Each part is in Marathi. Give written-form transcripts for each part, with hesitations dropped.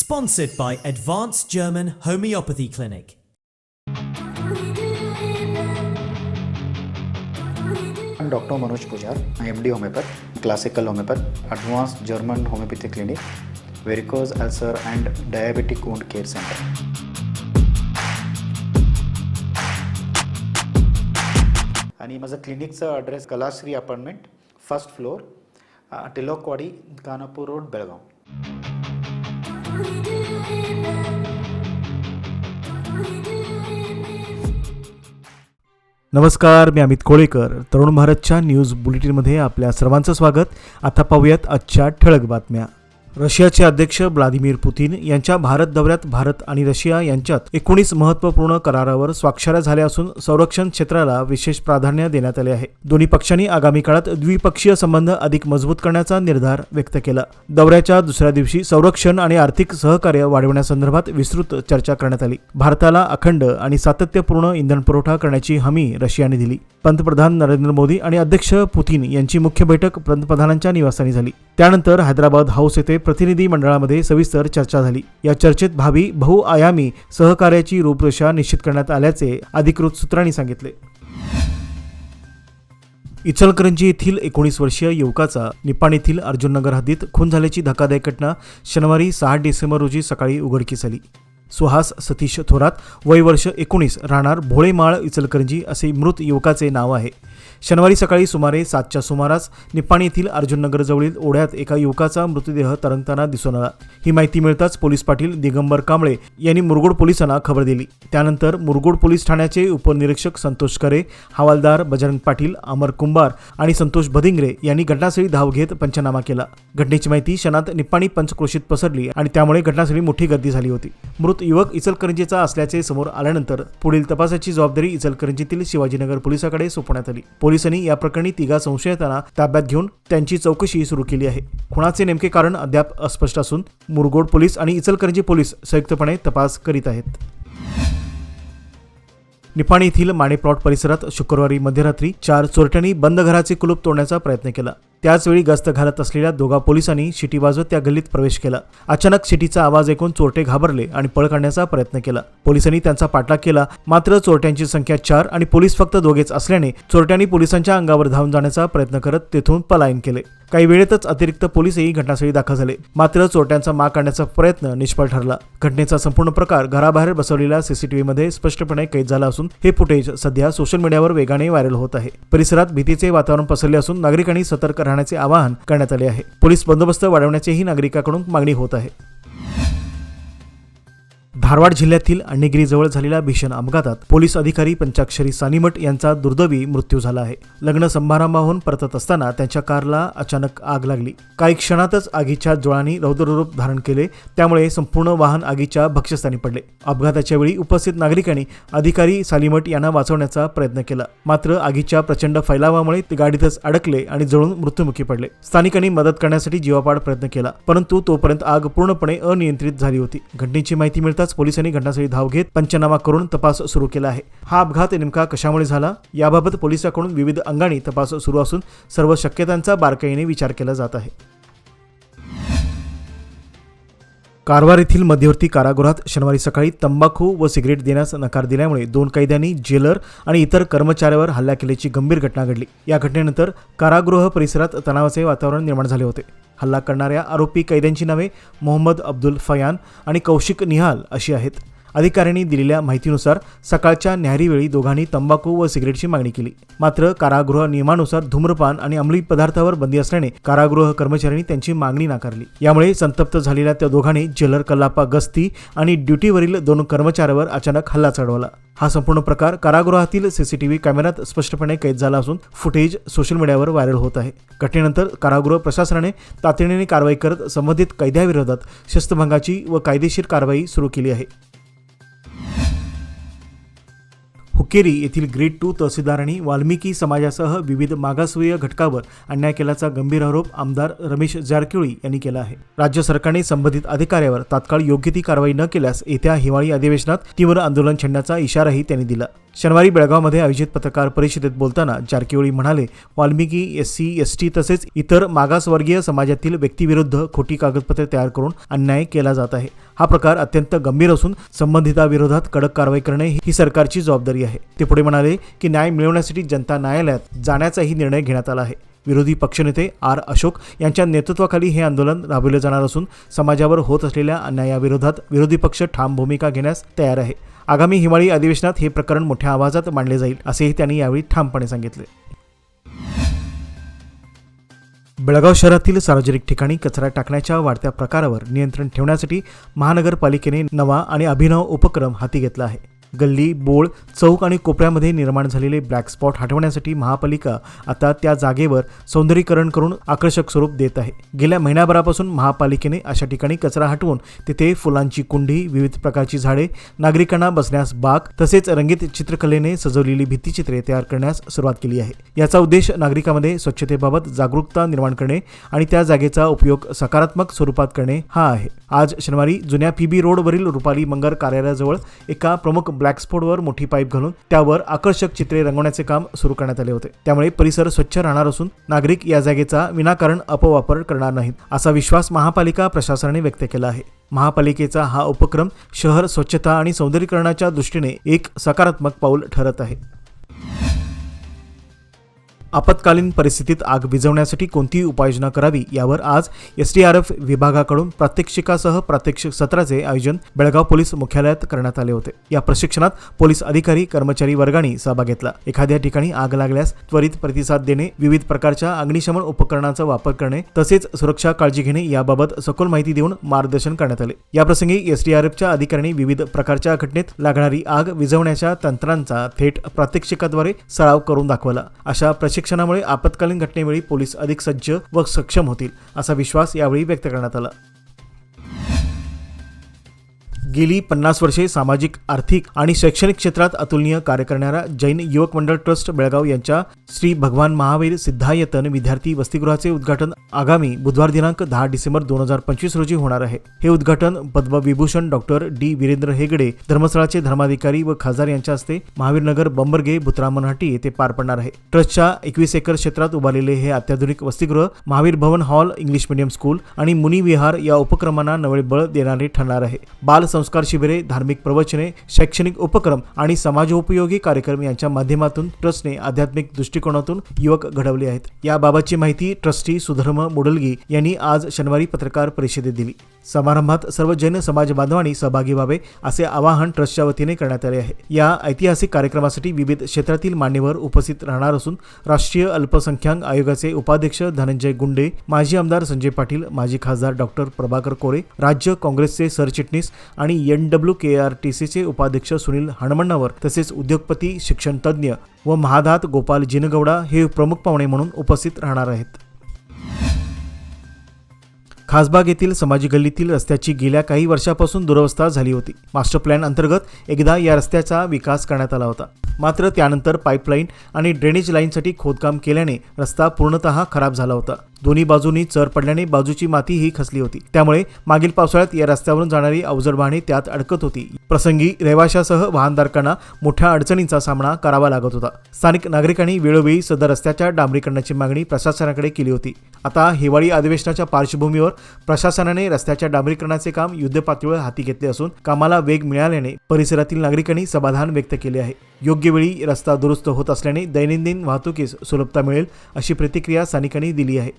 Sponsored by Advanced German Homeopathy Clinic. I'm Dr. Manoj Pujar. I am MD Homeopath, Classical Homeopath, Advanced German Homeopathy Clinic, Varicose Ulcer and Diabetic Wound Care Center. आणि माझं क्लिनिकचा address Kalashree apartment, first floor, Tilakwadi, Khanapur road, Belgaum. नमस्कार, मी अमित कोळेकर. तरुण भारतच्या न्यूज बुलेटिनमध्ये आपल्या सर्वांचं स्वागत. आता पाहूयात आजच्या ठळक बातम्या. रशियाचे अध्यक्ष व्लादिमीर पुतिन यांच्या भारत दौऱ्यात भारत आणि रशिया यांच्यात 19 महत्त्वपूर्ण करारावर स्वाक्षऱ्या झाल्या असून संरक्षण क्षेत्राला विशेष प्राधान्य देण्यात आले आहे. दोन्ही पक्षांनी आगामी काळात द्विपक्षीय संबंध अधिक मजबूत करण्याचा निर्धार व्यक्त केला. दौऱ्याच्या दुसऱ्या दिवशी संरक्षण आणि आर्थिक सहकार्य वाढवण्यासंदर्भात विस्तृत चर्चा करण्यात आली. भारताला अखंड आणि सातत्यपूर्ण इंधन पुरवठा करण्याची हमी रशियाने दिली. पंतप्रधान नरेंद्र मोदी आणि अध्यक्ष पुतिन यांची मुख्य बैठक पंतप्रधानांच्या निवासस्थानी झाली. त्यानंतर हैदराबाद हाऊस येथे प्रतिनिधी मंडळामध्ये सविस्तर चर्चा झाली. या चर्चेत भावी बहुआयामी सहकार्याची रूपरेषा निश्चित करण्यात आल्याचे अधिकृत सूत्रांनी सांगितले. इचलकरंजी येथील 19 वर्षीय युवकाचा निपाण येथील अर्जुननगर हद्दीत खून झाल्याची धक्कादायक घटना शनिवारी 6 डिसेंबर रोजी सकाळी उघडकीस आली. सुहास सतीश थोरात, वय वर्ष 19, राहणार भोळेमाळ, इचलकरंजी असे मृत युवकाचे नाव आहे. शनिवारी सकाळी सुमारे 7च्या सुमारास निपाण येथील अर्जुननगर जवळील ओढ्यात एका युवकाचा मृतदेह तरंगताना दिसून आला. ही माहिती मिळताच पोलीस पाटील दिगंबर कांबळे यांनी मुरगुड पोलिसांना खबर दिली. त्यानंतर मुरगुड पोलीस ठाण्याचे उपनिरीक्षक संतोष करे, हवालदार बजरंग पाटील, अमर कुंभार आणि संतोष भदिंगरे यांनी घटनास्थळी धाव घेत पंचनामा केला. घटनेची माहिती क्षणात निपाणी पंचक्रोशीत पसरली आणि त्यामुळे घटनास्थळी मोठी गर्दी झाली होती. मृत युवक इचलकरंजीचा असल्याचे समोर आल्यानंतर पुढील तपासाची जबाबदारी इचलकरंजीतील शिवाजीनगर पोलिसांकडे सोपवण्यात आली. पोलिसांनी या प्रकरणी 3 संशयितांना ताब्यात घेऊन त्यांची चौकशी सुरू केली आहे. खुनाचे नेमके कारण अद्याप अस्पष्ट असून मुरगोड पोलीस आणि इचलकरंजी पोलीस संयुक्तपणे तपास करीत आहेत. निपाण येथील माने प्लॉट परिसरात शुक्रवारी मध्यरात्री 4 चोरट्यांनी बंद घराचे कुलूप तोडण्याचा प्रयत्न केला. त्याचवेळी गस्त घालत असलेल्या 2 पोलिसांनी शिटी वाजवत त्या गल्लीत प्रवेश केला. अचानक शिटीचा आवाज ऐकून चोरटे घाबरले आणि पळ काढण्याचा प्रयत्न केला. पोलिसांनी त्यांचा पाठलाग केला, मात्र चोरट्यांची संख्या 4 आणि पोलीस फक्त 2च असल्याने चोरट्यांनी पोलिसांच्या अंगावर धावून जाण्याचा प्रयत्न करत तेथून पलायन केले. काही वेळेतच अतिरिक्त पोलीसही घटनास्थळी दाखल झाले, मात्र चोरट्यांचा माग काढण्याचा प्रयत्न निष्फळ ठरला. घटनेचा संपूर्ण प्रकार घराबाहेर बसवलेल्या सीसीटीव्हीमध्ये स्पष्टपणे कैद झाला असून हे फुटेज सध्या सोशल मीडियावर वेगाने व्हायरल होत आहे. परिसरात भीतीचे वातावरण पसरले असून नागरिकांनी सतर्क राहण्याचे आवाहन करण्यात आले आहे. पोलीस बंदोबस्त वाढवण्याचीही नागरिकांकडून मागणी होत आहे. धारवाड जिल्ह्यातील अण्णेगिरीजवळ झालेल्या भीषण अपघातात पोलीस अधिकारी पंचाक्षरी सानीमठ यांचा दुर्दैवी मृत्यू झाला आहे. लग्न समारंभाहून परतत असताना त्यांच्या कारला अचानक आग लागली. काही क्षणातच आगीच्या ज्वाळांनी रौद्ररूप धारण केले, त्यामुळे संपूर्ण वाहन आगीच्या भक्ष्यस्थानी पडले. अपघाताच्या वेळी उपस्थित नागरिकांनी अधिकारी सालीमठ यांना वाचवण्याचा प्रयत्न केला, मात्र आगीच्या प्रचंड फैलावामुळे ते गाडीतच अडकले आणि जळून मृत्युमुखी पडले. स्थानिकांनी मदत करण्यासाठी जीवापाड प्रयत्न केला, परंतु तोपर्यंत आग पूर्णपणे अनियंत्रित झाली होती. घटनेची माहिती मिळताच पोलिसांनी घटनास्थळी धाव घेत पंचनामा करून तपास सुरू केला आहे. हा अपघात नेमका कशामुळे झाला याबाबत पोलिसांकडून विविध अंगांनी तपास सुरू असून सर्व शक्यतांचा बारकाईने विचार केला जात आहे. कारवार येथील मध्यवर्ती कारागृहात शनिवारी सकाळी तंबाखू व सिगरेट देण्यास नकार दिल्यामुळे 2 कैद्यांनी जेलर आणि इतर कर्मचाऱ्यावर हल्ला केल्याची गंभीर घटना घडली. या घटनेनंतर कारागृह परिसरात तणावाचे वातावरण निर्माण झाले होते. हल्ला करणाऱ्या आरोपी कैद्यांची नावे मोहम्मद अब्दुल फयान आणि कौशिक निहाल अशी आहेत. अधिकाऱ्यांनी दिलेल्या माहितीनुसार सकाळच्या न्याहारीवेळी दोघांनी तंबाखू व सिगरेटची मागणी केली, मात्र कारागृह नियमानुसार धूम्रपान आणि अंमली पदार्थावर बंदी असल्याने कारागृह कर्मचाऱ्यांनी त्यांची मागणी नाकारली. यामुळे संतप्त झालेल्या त्या दोघांनी जेलर कल्लाप्पा गस्ती आणि ड्युटीवरील 2 कर्मचाऱ्यावर अचानक हल्ला चढवला. हा संपूर्ण प्रकार कारागृहातील सीसीटीव्ही कॅमेऱ्यात स्पष्टपणे कैद झाला असून फुटेज सोशल मीडियावर व्हायरल होत आहे. घटनेनंतर कारागृह प्रशासनाने तातडीने कारवाई करत संबंधित कैद्याविरोधात शिस्तभंगाची व कायदेशीर कारवाई सुरू केली आहे. हुक्केरी येथील ग्रेड 2 तहसीलदारांनी वाल्मिकी समाजासह विविध मागासवर्गीय घटकावर अन्याय केल्याचा गंभीर आरोप आमदार रमेश जारकिहोळी यांनी केला आहे. राज्य सरकारने संबंधित अधिकाऱ्यावर तात्काळ योग्य ती कारवाई न केल्यास येत्या हिवाळी अधिवेशनात तीव्र आंदोलन छेडण्याचा इशाराही त्यांनी दिला. शनिवारी बेळगावमध्ये आयोजित पत्रकार परिषदेत बोलताना जारकिहोळी म्हणाले, वाल्मिकी, SC, ST तसेच इतर मागासवर्गीय समाजातील व्यक्तीविरुद्ध खोटी कागदपत्रे तयार करून अन्याय केला जात आहे. हा प्रकार अत्यंत गंभीर असून संबंधिताविरोधात कडक कारवाई करणे ही सरकारची जबाबदारी आहे. ते पुढे म्हणाले की न्याय मिळवण्यासाठी जनता न्यायालयात जाण्याचाही निर्णय घेण्यात आला आहे. विरोधी पक्षनेते R. अशोक यांच्या नेतृत्वाखाली हे आंदोलन राबवले जाणार असून समाजावर होत असलेल्या अन्यायाविरोधात विरोधी पक्ष ठाम भूमिका घेण्यास तयार आहे. आगामी हिवाळी अधिवेशनात हे प्रकरण मोठ्या आवाजात मांडले जाईल असेही त्यांनी यावेळी ठामपणे सांगितले. बेळगाव शहरातील सार्वजनिक ठिकाणी कचरा टाकण्याच्या वाढत्या प्रकारावर नियंत्रण ठेवण्यासाठी महानगरपालिकेने नवा आणि अभिनव उपक्रम हाती घेतला आहे. गल्ली, बोळ, चौक आणि कोपऱ्यामध्ये निर्माण झालेले ब्लॅक स्पॉट हटवण्यासाठी महापालिका आता त्या जागेवर सौंदर्यीकरण करून आकर्षक स्वरूप देत आहे. गेल्या महिन्याभरापासून महापालिकेने अशा ठिकाणी कचरा हटवून तिथे फुलांची कुंडी, विविध प्रकारची झाडे, नागरिकांना बसण्यास बाग तसेच रंगीत चित्रकलेने सजवलेली भित्तिचित्रे तयार करण्यास सुरुवात केली आहे. याचा उद्देश नागरिकांमध्ये स्वच्छतेबाबत जागरूकता निर्माण करणे आणि त्या जागेचा उपयोग सकारात्मक स्वरूपात करणे हा आहे. आज शनिवारी जुन्या PB रोडवरील रुपाली मंगर कार्यालयाजवळ एका प्रमुख ब्लॅक स्पॉटवर मोठी पाईप घालून त्यावर आकर्षक चित्रे रंगवण्याचे काम सुरू करण्यात आले होते. त्यामुळे परिसर स्वच्छ राहणार असून नागरिक या जागेचा विनाकारण अपवापर करणार नाहीत असा विश्वास महापालिका प्रशासनाने व्यक्त केला आहे. महापालिकेचा हा उपक्रम शहर स्वच्छता आणि सौंदर्यीकरणाच्या दृष्टीने एक सकारात्मक पाऊल ठरत आहे. आपत्कालीन परिस्थितीत आग विझवण्यासाठी कोणती उपाययोजना करावी यावर आज SDRF विभागाकडून प्रात्यक्षिकासह प्रात्यक्षिक सत्राचे आयोजन बेळगाव पोलीस मुख्यालयात करण्यात आले होते. या प्रशिक्षणात पोलीस अधिकारी, कर्मचारी वर्गांनी सहभाग घेतला. एखाद्या ठिकाणी आग लागल्यास त्वरित प्रतिसाद देणे, विविध प्रकारच्या अग्निशमन उपकरणांचा वापर करणे तसेच सुरक्षा काळजी घेणे याबाबत सखोल माहिती देऊन मार्गदर्शन करण्यात आले. याप्रसंगी SDRFच्या अधिकाऱ्यांनी विविध प्रकारच्या घटनेत लागणारी आग विझवण्याच्या तंत्रांचा थेट प्रात्यक्षिकाद्वारे सराव करून दाखवला. अशा प्रशिक्षणामुळे आपत्कालीन घटनेवेळी पोलीस अधिक सज्ज व सक्षम होतील असा विश्वास यावेळी व्यक्त करण्यात आला. गेली 50 वर्षे सामाजिक, आर्थिक आणि शैक्षणिक क्षेत्रात अतुलनीय कार्य करणाऱ्या जैन युवक मंडळ ट्रस्ट बेळगाव यांच्या श्री भगवान महावीर सिद्धायतन विद्यार्थी वसतिगृहाचे उद्घाटन आगामी बुधवार दिनांक 10 डिसेंबर 2025 रोजी होणार आहे. हे उद्घाटन पद्मविभूषण डॉक्टर D. वीरेंद्र हेगडे, धर्मस्थळाचे धर्माधिकारी व खासदार यांच्या हस्ते महावीरनगर, बंबर्गे, बुत्रामनहाटी येथे पार पडणार आहे. ट्रस्टच्या 21 एकर क्षेत्रात उभारलेले हे अत्याधुनिक वसतिगृह महावीर भवन हॉल, इंग्लिश मीडियम स्कूल आणि मुनी विहार या उपक्रमांना नवे बळ देणारे ठरणार आहे. बाल संस्कार शिबिरे, धार्मिक प्रवचने, शैक्षणिक उपक्रम आणि समाजोपयोगी कार्यक्रम यांच्या माध्यमातून ट्रस्टने आध्यात्मिक दृष्टिकोनातून युवक घडवले आहेत. याबाबतची माहिती ट्रस्टी सुधर्म मोडलगी यांनी आज शनिवारी पत्रकार परिषदेत दिली. समारंभात सर्व जैन समाज बांधवांनी सहभागी व्हावे असे आवाहन ट्रस्टच्या वतीने करण्यात आले आहे. या ऐतिहासिक कार्यक्रमासाठी विविध क्षेत्रातील मान्यवर उपस्थित राहणार असून राष्ट्रीय अल्पसंख्याक आयोगाचे उपाध्यक्ष धनंजय गुंडे, माजी आमदार संजय पाटील, माजी खासदार डॉक्टर प्रभाकर कोरे, राज्य काँग्रेसचे सरचिटणीस आणि NWKRTCचे उपाध्यक्ष सुनील हणमण्णवर तसेच उद्योगपती, शिक्षण तज्ज्ञ व महादात गोपाल जिनगौडा हे प्रमुख पाहुणे म्हणून उपस्थित राहणार आहेत. खासबाग येथील समाजी गल्लीतील रस्त्याची गेल्या काही वर्षापासून दुरवस्था झाली होती. मास्टर प्लॅन अंतर्गत एकदा या रस्त्याचा विकास करण्यात आला होता. मात्र त्यानंतर पाईपलाईन आणि ड्रेनेज लाईनसाठी खोदकाम केल्याने रस्ता पूर्णतः खराब झाला होता. दोन्ही बाजूंनी चर पडल्याने बाजूची मातीही खचली होती. त्यामुळे मागील पावसाळ्यात या रस्त्यावरून जाणारी अवजड वाहने त्यात अडकत होती. प्रसंगी रहिवाशासह वाहनधारकांना मोठ्या अडचणींचा सामना करावा लागत होता. स्थानिक नागरिकांनी वेळोवेळी सदर रस्त्याच्या डांबरीकरणाची मागणी प्रशासनाकडे केली होती. आता हिवाळी अधिवेशनाच्या पार्श्वभूमीवर प्रशासनाने रस्त्याच्या डांबरीकरणाचे काम युद्धपातळीवर हाती घेतले असून कामाला वेग मिळाल्याने परिसरातील नागरिकांनी समाधान व्यक्त केले आहे. योग्य वेळी रस्ता दुरुस्त होत असल्याने दैनंदिन वाहतुकीस सुलभता मिळेल अशी प्रतिक्रिया स्थानिकांनी दिली आहे.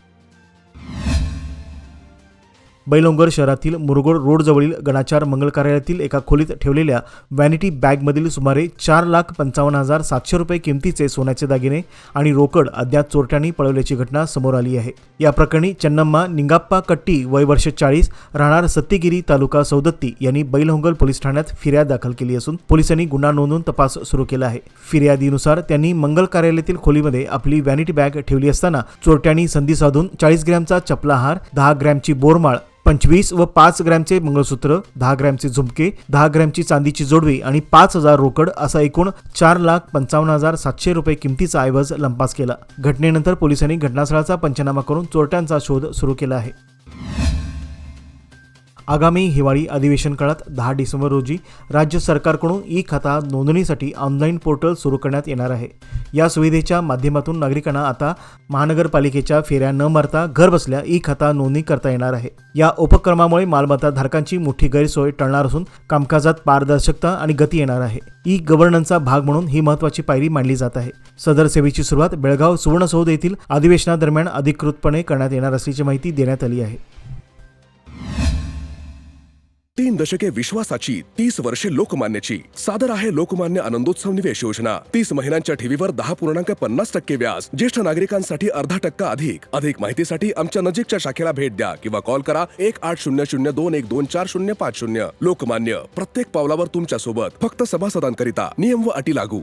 बैलहंगर शहरातील मुरगोड रोडजवळील गणाचार मंगल कार्यालयातील एका खोलीत ठेवलेल्या व्हॅनिटी बॅगमधील सुमारे 4,55,700 रुपये किमतीचे सोन्याचे दागिने आणि रोकड अज्ञात चोरट्यांनी पळवल्याची घटना समोर आली आहे. या प्रकरणी चन्नम्मा निंगाप्पा कट्टी वय वर्ष 40 राहणार सत्तीगिरी तालुका सौदत्ती यांनी बैलहंगल पोलीस ठाण्यात फिर्याद दाखल केली असून पोलिसांनी गुन्हा नोंदवून तपास सुरू केला आहे. फिर्यादीनुसार त्यांनी मंगल कार्यालयातील खोलीमध्ये आपली व्हॅनिटी बॅग ठेवली असताना चोरट्यांनी संधी साधून 40 ग्रॅमचा चपला हार, 10 ग्रॅमची बोरमाळ, 25 व 5 ग्रॅमचे मंगळसूत्र, 10 ग्रॅमचे झुमके, 10 ग्रॅमची चांदीची जोडवी आणि 5,000 रोकड असा एकूण 4,55,700 रुपये किमतीचा ऐवज लंपास केला. घटनेनंतर पोलिसांनी घटनास्थळाचा पंचनामा करून चोरट्यांचा शोध सुरू केला आहे. आगामी हिवाळी अधिवेशन काळात 10 डिसेंबर रोजी राज्य सरकारकडून ई खाता नोंदणीसाठी ऑनलाईन पोर्टल सुरू करण्यात येणार आहे. या सुविधेच्या माध्यमातून नागरिकांना आता महानगरपालिकेच्या फेऱ्या न मारता घरबसल्या ई खाता नोंदणी करता येणार आहे. या उपक्रमामुळे मालमत्ता धारकांची मोठी गैरसोय टळणार असून कामकाजात पारदर्शकता आणि गती येणार आहे. ई गव्हर्नन्सचा भाग म्हणून ही महत्त्वाची पायरी मानली जात आहे. सदर सेवेची सुरुवात बेळगाव सुवर्णसौध येथील अधिवेशनादरम्यान अधिकृतपणे करण्यात येणार असल्याची माहिती देण्यात आली आहे. 3 दशके विश्वासाची, 30 वर्षे लोकमान्याची. सादर आहे लोकमान्य आनंदोत्सव निवेश योजना. 30 महिन्यांच्या ठेवीवर 10.50% व्याज. ज्येष्ठ नागरिकांसाठी 0.5% अधिक. अधिक माहितीसाठी आमच्या नजीकच्या शाखेला भेट द्या किंवा कॉल करा 180021245050. लोकमान्य, प्रत्येक पावलावर तुमच्या सोबत. फक्त सभासदांकरिता. नियम व अटी लागू.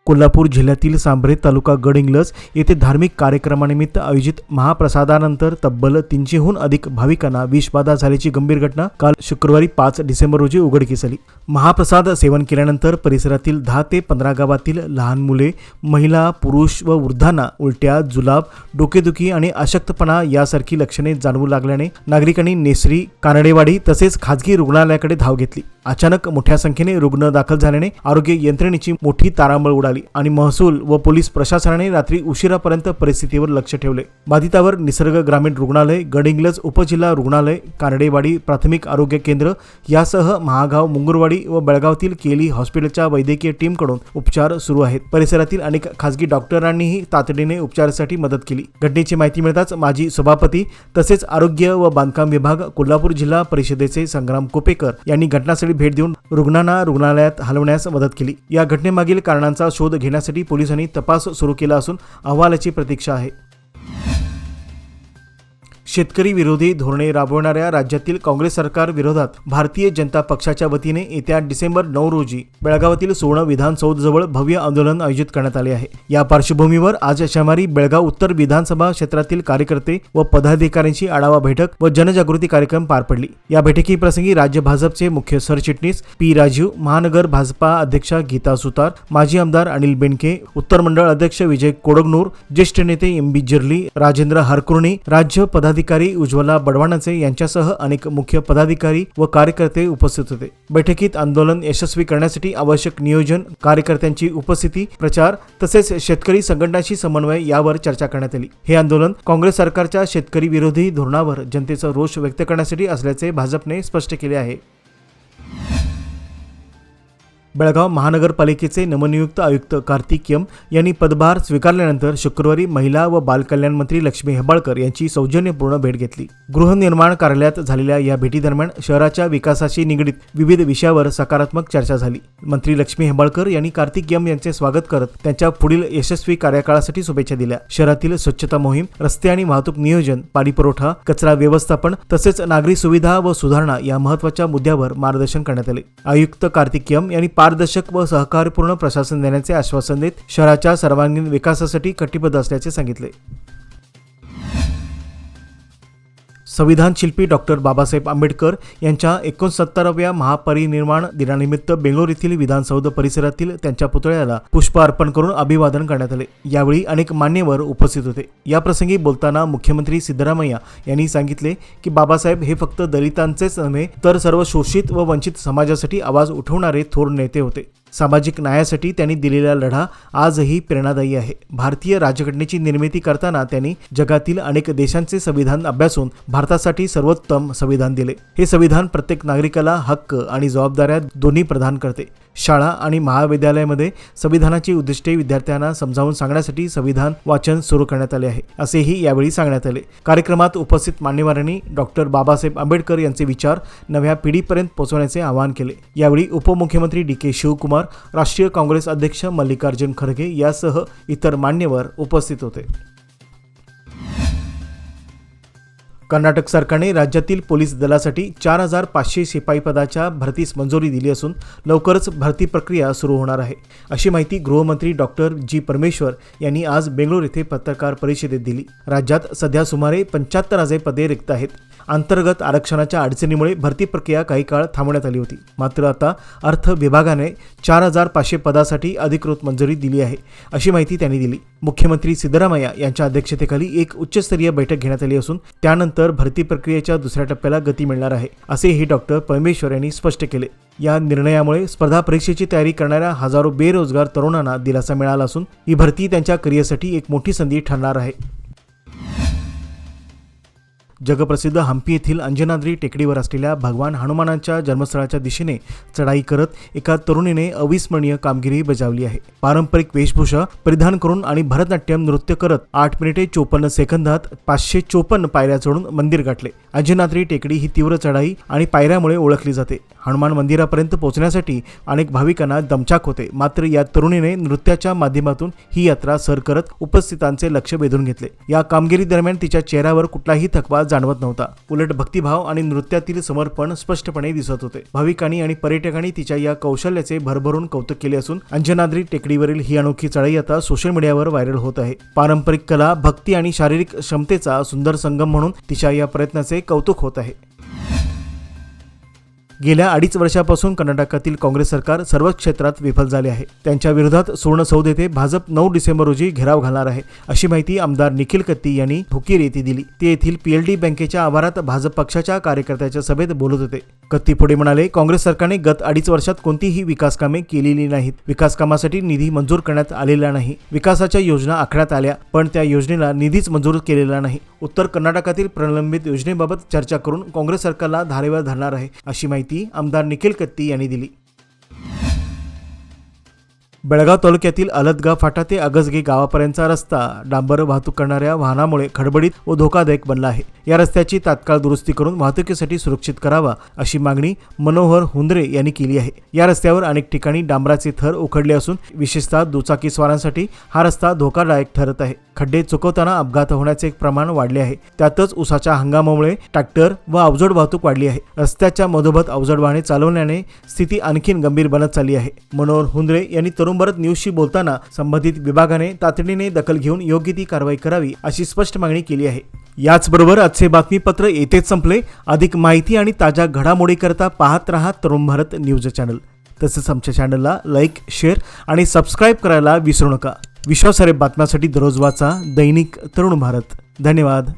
कोल्हापूर जिल्ह्यातील सांब्रे तालुका गडहिंग्लज येथे धार्मिक कार्यक्रमानिमित्त आयोजित महाप्रसादानंतर तब्बल 300हून अधिक भाविकांना विषबाधा झाल्याची गंभीर घटना काल शुक्रवारी 5 डिसेंबर रोजी उघडकीस आली. महाप्रसाद सेवन केल्यानंतर परिसरातील 10 ते 15 गावातील लहान मुले, महिला, पुरुष व वृद्धांना उलट्या, जुलाब, डोकेदुखी आणि अशक्तपणा यासारखी लक्षणे जाणवू लागल्याने नागरिकांनी नेसरी, कानडेवाडी तसेच खाजगी रुग्णालयाकडे धाव घेतली. अचानक मोठ्या संख्येने रुग्ण दाखल झाल्याने आरोग्य यंत्रणेची मोठी तारांबळ उडाली आणि महसूल व पोलीस प्रशासनाने रात्री उशिरापर्यंत परिस्थितीवर लक्ष ठेवले. बाधितावर निसर्ग ग्रामीण रुग्णालय, गडहिंग्लज उपजिल्हा रुग्णालय, कानडेवाडी प्राथमिक आरोग्य केंद्र यासह महागाव, मुंगुरवाडी व बेळगावातील केली हॉस्पिटलच्या वैद्यकीय टीमकडून उपचार सुरू आहेत. परिसरातील अनेक खासगी डॉक्टरांनीही तातडीने उपचारासाठी मदत केली. घटनेची माहिती मिळताच माजी सभापती तसेच आरोग्य व बांधकाम विभाग कोल्हापूर जिल्हा परिषदेचे संग्राम कोपेकर यांनी घटनास्थळी भेट देऊन रुग्णांना रुग्णालयात हलवण्यास मदत केली. या घटनेमागील कारणांचा शोध घेण्यासाठी पोलिसांनी तपास सुरू केला असून अहवालाची प्रतीक्षा आहे. शेतकरी विरोधी धोरणे राबवणाऱ्या राज्यातील काँग्रेस सरकार विरोधात भारतीय जनता पक्षाच्या वतीने येत्या डिसेंबर 9 रोजी बेळगावातील सुवर्ण विधानसौधजवळ भव्य आंदोलन आयोजित करण्यात आले आहे. या पार्श्वभूमीवर आज शनिवारी बेळगाव उत्तर विधानसभा क्षेत्रातील कार्यकर्ते व पदाधिकाऱ्यांची आढावा बैठक व जनजागृती कार्यक्रम पार पडली. या बैठकीप्रसंगी राज्य भाजपचे मुख्य सरचिटणीस पी. राजीव, महानगर भाजपा अध्यक्षा गीता सुतार, माजी आमदार अनिल बेनके, उत्तर मंडळ अध्यक्ष विजय कोडगनूर, ज्येष्ठ नेते एम. बी. जिर्ली, राजेंद्र हरकुर्णी, राज्य पदाधिकारी उज्ज्वला बडवाणचे यांच्यासह अनेक मुख्य पदाधिकारी व कार्यकर्ते उपस्थित होते. बैठकीत आंदोलन यशस्वी करण्यासाठी आवश्यक नियोजन, कार्यकर्त्यांची उपस्थिती, प्रचार तसेच शेतकरी संघटनांशी समन्वय यावर चर्चा करण्यात आली. हे आंदोलन काँग्रेस सरकारच्या शेतकरी विरोधी धोरणावर जनतेचा रोष व्यक्त करण्यासाठी असल्याचे भाजपने स्पष्ट केले आहे. बेळगाव महानगरपालिकेचे नवनियुक्त आयुक्त कार्तिक एम यांनी पदभार स्वीकारल्यानंतर शुक्रवारी महिला व बालकल्याण मंत्री लक्ष्मी हेब्बाळकर यांची सौजन्यपूर्ण भेट घेतली. गृहनिर्माण कार्यालयात झालेल्या या भेटीदरम्यान शहराच्या विकासाशी निगडीत विविध विषयावर सकारात्मक चर्चा झाली. मंत्री लक्ष्मी हेब्बाळकर यांनी कार्तिक एम यांचे स्वागत करत त्यांच्या पुढील यशस्वी कार्यकाळासाठी शुभेच्छा दिल्या. शहरातील स्वच्छता मोहीम, रस्ते आणि वाहतूक नियोजन, पाणी पुरवठा, कचरा व्यवस्थापन तसेच नागरी सुविधा व सुधारणा या महत्त्वाच्या मुद्द्यावर मार्गदर्शन करण्यात आले. आयुक्त कार्तिक एम यांनी पारदर्शक व सहकार्यपूर्ण प्रशासन देण्याचे आश्वासन देत शहराच्या सर्वांगीण विकासासाठी कटिबद्ध असल्याचे सांगितले. संविधान शिल्पी डॉक्टर बाबासाहेब आंबेडकर यांच्या 69व्या महापरिनिर्वाण दिनानिमित्त बेंगळूर येथील विधानसौध परिसरातील त्यांच्या पुतळ्याला पुष्प अर्पण करून अभिवादन करण्यात आले. यावेळी अनेक मान्यवर उपस्थित होते. या प्रसंगी बोलताना मुख्यमंत्री सिद्धरामय्या यांनी सांगितले की बाबासाहेब हे फक्त दलितांचेच नव्हे तर सर्व शोषित व वंचित समाजासाठी आवाज उठवणारे थोर नेते होते. सामाजिक न्यायासाठी त्यांनी दिलेला लढा आजही प्रेरणादायी आहे. भारतीय राज्यघटनेची निर्मिती करताना त्यांनी जगातील अनेक देशांचे संविधान अभ्यासून भारतासाठी सर्वोत्तम संविधान दिले. हे संविधान प्रत्येक नागरिकाला हक्क आणि जबाबदाऱ्या दोन्ही प्रदान करते. शाळा आणि महाविद्यालयामध्ये संविधानाची उद्दिष्टे विद्यार्थ्यांना समजावून सांगण्यासाठी संविधान वाचन सुरू करण्यात आले आहे, असेही यावेळी सांगण्यात आले. कार्यक्रमात उपस्थित मान्यवरांनी डॉक्टर बाबासाहेब आंबेडकर यांचे विचार नव्या पिढीपर्यंत पोहोचवण्याचे आवाहन केले. यावेळी उपमुख्यमंत्री डी.के. शिवकुमार, राष्ट्रीय काँग्रेस अध्यक्ष मल्लिकार्जुन खरगे यासह इतर मान्यवर उपस्थित होते. कर्नाटक सरकारने राज्यातील पोलीस दलासाठी 4,500 शिपाई पदाच्या भरतीस मंजुरी दिली असून लवकरच भरती प्रक्रिया सुरू होणार आहे, अशी माहिती गृहमंत्री डॉक्टर जी परमेश्वर यांनी आज बेंगळूर येथे पत्रकार परिषदेत दिली. राज्यात सध्या सुमारे 75,000 पदे रिक्त आहेत. अंतर्गत आरक्षणाच्या अडचणीमुळे भरती प्रक्रिया काही काळ थांबवण्यात आली होती. मात्र आता अर्थ विभागाने 4,500 पदासाठी अधिकृत मंजुरी दिली आहे, अशी माहिती त्यांनी दिली. मुख्यमंत्री सिद्धरामय्या यांच्या अध्यक्षतेखाली एक उच्चस्तरीय बैठक घेण्यात आली असून त्यानंतर भरती प्रक्रियेच्या दुसऱ्या टप्प्याला गती मिळणार आहे, असेही डॉक्टर परमेश्वर यांनी स्पष्ट केले. या निर्णयामुळे स्पर्धा परीक्षेची तयारी करणाऱ्या हजारो बेरोजगार तरुणांना दिलासा मिळाला असून ही भरती त्यांच्या करिअरसाठी एक मोठी संधी ठरणार आहे. जगप्रसिद्ध हम्पी येथील अंजनाद्री टेकडीवर असलेल्या भगवान हनुमानांच्या जन्मस्थळाच्या दिशेने चढाई करत एका तरुणीने अविस्मरणीय कामगिरी बजावली आहे. पारंपरिक वेशभूषा परिधान करून आणि भरतनाट्यम नृत्य करत 8 मिनिटे 54 सेकंदात 554 पायऱ्या चढून मंदिर गाठले. अंजनाद्री टेकडी ही तीव्र चढाई आणि पायऱ्यामुळे ओळखली जाते. हनुमान मंदिरापर्यंत पोहोचण्यासाठी अनेक भाविकांना दमछाक होते. मात्र या तरुणीने नृत्याच्या माध्यमातून ही यात्रा सर करत उपस्थितांचे लक्ष वेधून घेतले. या कामगिरी दरम्यान तिच्या चेहऱ्यावर कुठलाही थकवा जाणवत नव्हता. उलट भक्तिभाव आणि नृत्यातील समर्पण स्पष्टपणे दिसत होते. भाविकांनी आणि पर्यटकांनी तिच्या या कौशल्याचे भरभरून कौतुक केले असून अंजनाद्री टेकडीवरील ही अनोखी चढाई आता सोशल मीडियावर व्हायरल होत आहे. पारंपरिक कला, भक्ती आणि शारीरिक क्षमतेचा सुंदर संगम म्हणून तिच्या या प्रयत्नाचे कौतुक होत आहे. गेल्या 2.5 वर्षापासून कर्नाटकातील काँग्रेस सरकार सर्वच क्षेत्रात विफल झाले आहे. त्यांच्या विरोधात सुवर्णसौध येथे भाजप 9 डिसेंबर रोजी घेराव घालणार आहे, अशी माहिती आमदार निखिल कत्ती यांनी हुकीर येथे दिली. ते येथील PLD बँकेच्या आवारात भाजप पक्षाच्या कार्यकर्त्याच्या सभेत बोलत होते. कत्ती पुढे म्हणाले, काँग्रेस सरकारने गत 2.5 वर्षात कोणतीही विकास कामे केलेली नाहीत. विकास कामासाठी निधी मंजूर करण्यात आलेला नाही. विकासाच्या योजना आखण्यात आल्या, पण त्या योजनेला निधीच मंजूर केलेला नाही. उत्तर कर्नाटकातील प्रलंबित योजनेबाबत चर्चा करून काँग्रेस सरकारला धारेवर धरणार आहे, अशी माहिती आमदार निखिल कत्ती यांनी दिली. बेळगाव तालुक्यातील अलदगा फाटा ते अगसगे गावापर्यंतचा रस्ता डांबर वाहतूक करणाऱ्या वाहनामुळे खडबडीत व धोकादायक बनला आहे. या रस्त्याची तात्काळ दुरुस्ती करून वाहतुकीसाठी सुरक्षित करावा, अशी मागणी मनोहर हुंद्रे यांनी केली आहे. या रस्त्यावर अनेक ठिकाणी डांबराचे थर उखडले असून विशेषतः दुचाकी स्वारांसाठी हा रस्ता धोकादायक ठरत आहे. खड्डे चुकवताना अपघात होण्याचे प्रमाण वाढले आहे. त्यातच उसाच्या हंगामामुळे ट्रॅक्टर व अवजड वाहतूक वाढली आहे. रस्त्याच्या मधोमध अवजड वाहने चालवण्याने स्थिती आणखीन गंभीर बनत चालली आहे. मनोहर हुंद्रे यांनी तरुण भारत न्यूजशी बोलताना संबंधित विभागाने तातडीने दखल घेऊन योग्य ती कारवाई करावी, अशी स्पष्ट मागणी केली आहे. याचबरोबर आजचे बातमीपत्र येथेच संपले. अधिक माहिती आणि ताज्या घडामोडीकरता पाहत रहा तरुण भारत न्यूज चॅनल. तसेच आमच्या चॅनलला लाईक, शेअर आणि सबस्क्राईब करायला विसरू नका. विश्वासार्ह बातम्यांसाठी दररोज वाचा दैनिक तरुण भारत. धन्यवाद.